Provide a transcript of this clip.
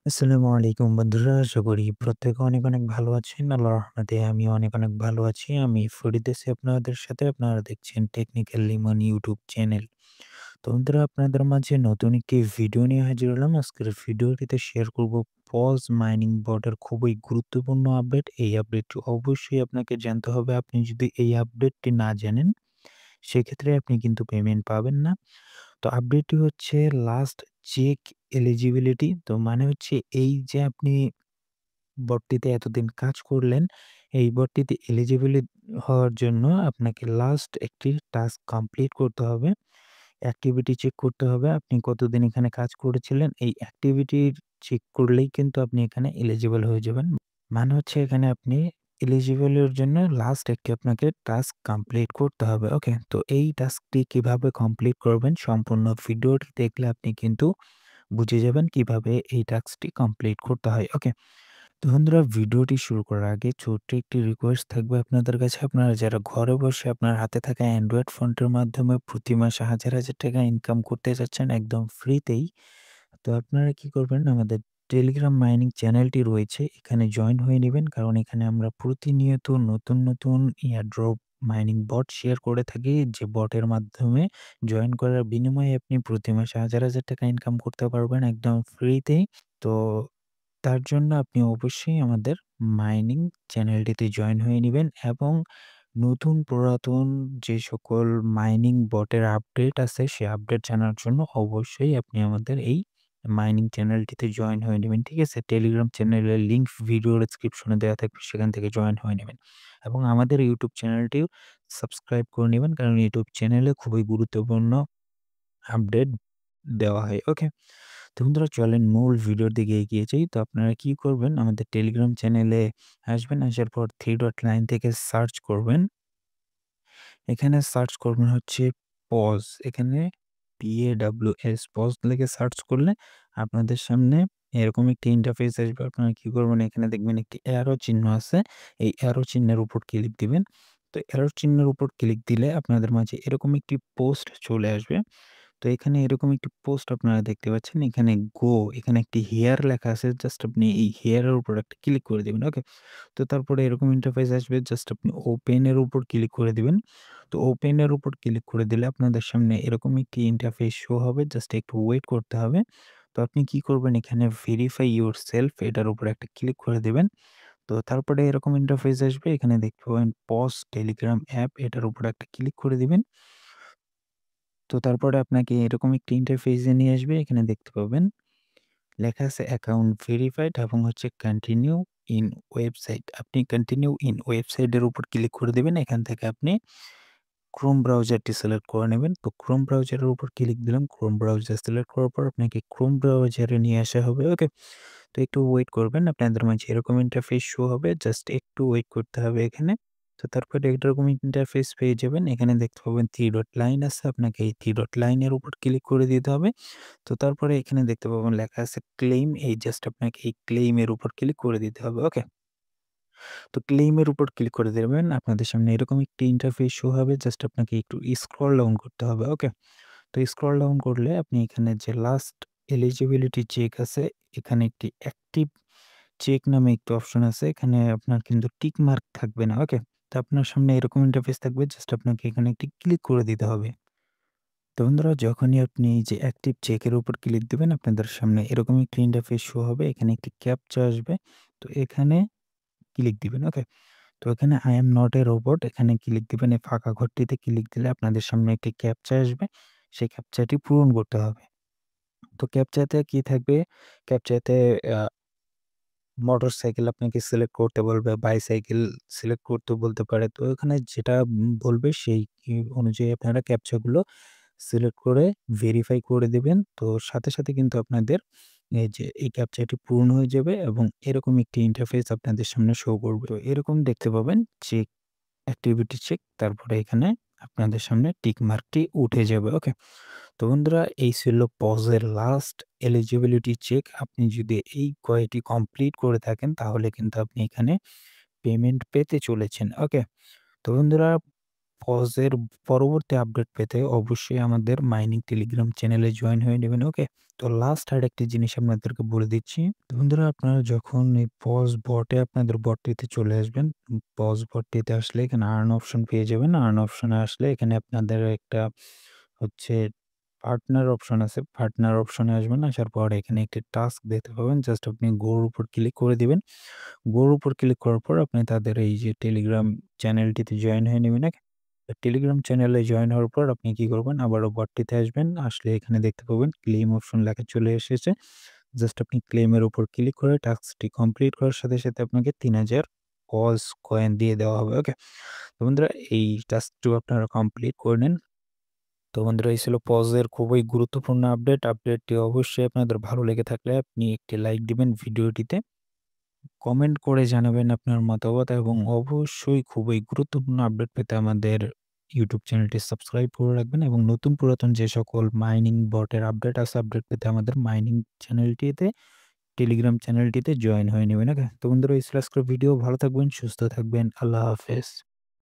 আসসালামু আলাইকুম বন্ধুরা। আশা করি প্রত্যেকে অনেক ভালো আছেন। আল্লাহর রহমতে আমিও অনেক ভালো আছি। আমি ফরিদ আছি আপনাদের সাথে। আপনারা দেখছেন টেকনিক্যাল লিমন ইউটিউব চ্যানেল। তো বন্ধুরা, আপনাদের মাঝে নতুন একটি ভিডিও নিয়ে হাজির হলাম। আজকের ভিডিওটিতে শেয়ার করব পজ মাইনিং বটের খুবই গুরুত্বপূর্ণ আপডেট। এই আপডেটটি অবশ্যই আপনাকে জানতে হবে। আপনি যদি এই আপডেটটি না জানেন, সেক্ষেত্রে আপনি কিন্তু পেমেন্ট পাবেন না। তো আপডেটটি হচ্ছে লাস্ট চেক এলিজিবিলিটি। তো মানে হচ্ছে এই যে আপনি বটটিতে এতদিন কাজ করলেন, এই বটটিতে এলিজিবিলি হওয়ার জন্য আপনাকে লাস্ট একটি টাস্ক কমপ্লিট করতে হবে। অ্যাক্টিভিটি চেক করতে হবে। আপনি কতদিন এখানে কাজ করেছিলেন, এই অ্যাক্টিভিটির চেক করলেই কিন্তু আপনি এখানে এলিজিবল হয়ে যাবেন। মানে হচ্ছে এখানে আপনি এলিজিবল এর জন্য লাস্ট একটি আপনাকে টাস্ক কমপ্লিট করতে হবে। ওকে? তো এই টাস্কটি কিভাবে কমপ্লিট করবেন সম্পূর্ণ ভিডিওটি দেখলে আপনি কিন্তু বুঝে যাবেন কিভাবে এই টাস্কটি কমপ্লিট করতে হয়। ওকে? তো বন্ধুরা, ভিডিওটি শুরু করার আগে ছোট্ট একটি রিকোয়েস্ট থাকবে আপনাদের কাছে। আপনারা যারা ঘরে বসে আপনার হাতে থাকা অ্যান্ড্রয়েড ফোনটির মাধ্যমে প্রতি মাসে হাজার টাকা ইনকাম করতে চাচ্ছেন একদম ফ্রিতেই, তো আপনারা কি করবেন, আমাদের টেলিগ্রাম মাইনিং চ্যানেলটি রয়েছে, এখানে জয়েন হয়ে নেবেন। কারণ এখানে আমরা প্রতিনিয়ত নতুন এয়ারড্রপ মাইনিং বট শেয়ার করে থাকি, যে বটের মাধ্যমে জয়েন করার বিনিময়ে আপনি প্রতি মাসে হাজার টাকা ইনকাম করতে পারবেন একদম ফ্রিতেই। তো তার জন্য আপনি অবশ্যই আমাদের মাইনিং চ্যানেলটিতে জয়েন হয়ে নিবেন এবং নতুন পুরাতন যে সকল মাইনিং বটের আপডেট আছে, সে আপডেট জানার জন্য অবশ্যই আপনি আমাদের এই মাইনিং চ্যানেলটিতে জয়েন হয়ে নেবেন। ঠিক আছে? টেলিগ্রাম চ্যানেলের লিঙ্ক ভিডিও ডেসক্রিপশনে দেওয়া থাকবে, সেখান থেকে জয়েন হয়ে নেবেন। এবং আমাদের ইউটিউব চ্যানেলটিও সাবস্ক্রাইব করে নেবেন, কারণ ইউটিউব চ্যানেলে খুবই গুরুত্বপূর্ণ আপডেট দেওয়া হয়। ওকে? তো বন্ধুরা, চলেন মূল ভিডিওর দিকে এগিয়ে যাই। তো আপনারা কি করবেন, আমাদের টেলিগ্রাম চ্যানেলে আসবেন। আসার পর 3 ডট লাইন থেকে সার্চ করবেন। এখানে সার্চ করবেন হচ্ছে পজ। এখানে PAWS পজ লিখে সার্চ করলে আপনাদের সামনে এরকম একটি ইন্টারফেস আসবে। আপনারা কি করবেন, এখানে দেখবেন একটি অ্যারো চিহ্ন আছে। এই অ্যারো চিহ্নের উপর ক্লিক দিবেন। তো অ্যারো চিহ্নের উপর ক্লিক দিলে আপনাদের মাঝে এরকম একটি পোস্ট চলে আসবে। তো এখানে এরকম একটি পোস্ট আপনারা দেখতে পাচ্ছেন। এখানে গো, এখানে একটি হেয়ার লেখা আছে। জাস্ট আপনি এই হেয়ার এর উপর একটা ক্লিক করে দিবেন। ওকে? তো তারপরে এরকম ইন্টারফেস আসবে। জাস্ট আপনি ওপেন এর উপর ক্লিক করে দিবেন। তো ওপেন এর উপর ক্লিক করে দিলে আপনাদের সামনে এরকম একটি ইন্টারফেস শো হবে। জাস্ট একটু ওয়েট করতে হবে। তো আপনি কি করবেন, এখানে ভেরিফাই ইউরসেলফ এটার উপর একটা ক্লিক করে দিবেন। তো তারপরে এরকম ইন্টারফেস আসবে। এখানে দেখতে পাবেন পজ টেলিগ্রাম অ্যাপ, এটার উপর একটা ক্লিক করে দিবেন। তো তারপরে আপনাকে এরকম একটি ইন্টারফেসে নিয়ে আসবে। এখানে দেখতে পাবেন লেখা আছে অ্যাকাউন্ট ভেরিফাইড এবং হচ্ছে কন্টিনিউ ইন ওয়েবসাইট। আপনি কন্টিনিউ ইন ওয়েবসাইট এর উপর ক্লিক করে দিবেন। এখান থেকে আপনি ক্রোম ব্রাউজারটি সিলেক্ট করে নেবেন। তো ক্রোম ব্রাউজারের উপর ক্লিক দিলাম। ক্রোম ব্রাউজার সিলেক্ট করার পর আপনাকে ক্রোম ব্রাউজারে নিয়ে আসা হবে। ওকে? তো একটু ওয়েট করবেন। আপনাদের মাঝে এরকম ইন্টারফেস শো হবে। জাস্ট একটু ওয়েট করতে হবে এখানে। তো তারপরে এরকম ইন্টারফেস পেয়ে যাবেন। এখানে দেখতে পাবেন 3 ডট লাইন আছে। আপনাকে এই 3 ডট লাইনের উপর ক্লিক করে দিতে হবে। তো তারপরে এখানে দেখতে পাবেন লেখা আছে ক্লেইম। এই জাস্ট আপনাকে এই ক্লেইম এর উপর ক্লিক করে দিতে হবে। ওকে? তো ক্লেইম এর উপর ক্লিক করে দিবেন। আপনাদের সামনে এরকম একটি ইন্টারফেস শো হবে। জাস্ট আপনাকে একটু স্ক্রল ডাউন করতে হবে। ওকে? তো স্ক্রল ডাউন করলে আপনি এখানে যে লাস্ট এলিজিবিলিটি চেক আছে, এখানে একটি অ্যাক্টিভ চেক নামে একটি অপশন আছে। এখানে আপনার কিন্তু টিক মার্ক থাকবে না। ওকে? তো আপনার সামনে এরকম ইন্টারফেস থাকবে। জাস্ট আপনাকে এখানে একটি ক্লিক করে দিতে হবে। তো বন্ধুরা, যখনই আপনি এই যে অ্যাক্টিভ চেকের উপর ক্লিক দিবেন, আপনাদের সামনে এরকম একটি ইন্টারফেস শো হবে। এখানে একটি ক্যাপচা আসবে। তো এখানে ক্লিক দিবেন। ওকে? তো এখানে I am not a robot, এখানে ক্লিক দিবেন। এই ফাঁকা ঘরটিতে ক্লিক দিলে আপনাদের সামনে একটি ক্যাপচা আসবে। সেই ক্যাপচাটি পূরণ করতে হবে। তো ক্যাপচাতে কি থাকবে? ক্যাপচাতে আ মোটরসাইকেল আপনাকে সিলেক্ট করতে বলবে, বাইসাইকেল সিলেক্ট করতে বলতে পারে। তো এখানে যেটা বলবে সেই অনুযায়ী আপনারা ক্যাপচাগুলো সিলেক্ট করে ভেরিফাই করে দিবেন। তো সাথে কিন্তু আপনাদের এই যে এই ক্যাপচাটি পূরণ হয়ে যাবে এবং এরকম একটি ইন্টারফেস আপনাদের সামনে শো করবে। তো এরকম দেখতে পাবেন চেক, অ্যাক্টিভিটি চেক, তারপরে এখানে আপনাদের সামনে টিক মার্কটি উঠে যাবে। ওকে? তো বন্ধুরা, এই ছিল পজের লাস্ট এলিজিবিলিটি চেক। আপনি যদি এই কয়টি কমপ্লিট করে থাকেন, তাহলে কিন্তু আপনি এখানে পেমেন্ট পেতে চলেছেন। ওকে? তো বন্ধুরা, পজের পরবর্তী আপডেট পেতে অবশ্যই আমাদের মাইনিং টেলিগ্রাম চ্যানেলে জয়েন হয়ে নেবেন। ওকে? তো লাস্ট আরেকটি জিনিস আপনাদেরকে বলে দিচ্ছি। তো বন্ধুরা আপনারা যখন এই পজ বটে আপনাদের বটটিতে চলে আসবেন। পজ বটটিতে আসলে এখানে আর্ন অপশন পেয়ে যাবেন। আর্ন অপশনে আসলে এখানে আপনাদের একটা হচ্ছে পার্টনার অপশন আছে। পার্টনার অপশনে আসবেন। আসার পর এখানে একটি টাস্ক দেখতে পাবেন। জাস্ট আপনি গো এর উপর ক্লিক করে দিবেন। গো এর উপর ক্লিক করার পর আপনি তাদের এই যে টেলিগ্রাম চ্যানেলটিতে জয়েন হয়ে নিবেন। টেলিগ্রাম চ্যানেলে জয়েন হওয়ার পর আপনি কি করবেন? আবারও বটটিতে আসবেন। আসলে এখানে দেখতে পাবেন ক্লেম অপশন লেখা চলে এসেছে। জাস্ট আপনি ক্লেম এর উপর ক্লিক করে টাস্কটি কমপ্লিট করার সাথে, সাথে আপনাকে ৩,০০০ পজ কয়েন দিয়ে দেওয়া হবে। ওকে? তো বন্ধুরা এই টাস্কটিও আপনারা কমপ্লিট করে নেন। তো বন্ধুরা এই ছিল পজের খুবই গুরুত্বপূর্ণ আপডেট। আপডেটটি অবশ্যই আপনাদের ভালো লেগে থাকলে আপনি একটি লাইক দিবেন ভিডিওটিতে। কমেন্ট করে জানাবেন আপনার মতামত এবং অবশ্যই খুবই গুরুত্বপূর্ণ আপডেট পেতে আমাদের ইউটিউব চ্যানেলটি সাবস্ক্রাইব করে রাখবেন এবং নতুন পুরাতন যে সকল মাইনিং বটের আপডেট আছে আপডেট পেতে আমাদের মাইনিং চ্যানেলটিতে টেলিগ্রাম চ্যানেলটিতে জয়েন হয়ে নেবেন। ওকে? তো বন্ধুরা এই ছিল আজকের ভিডিও। ভালো থাকবেন, সুস্থ থাকবেন। আল্লাহ হাফেজ।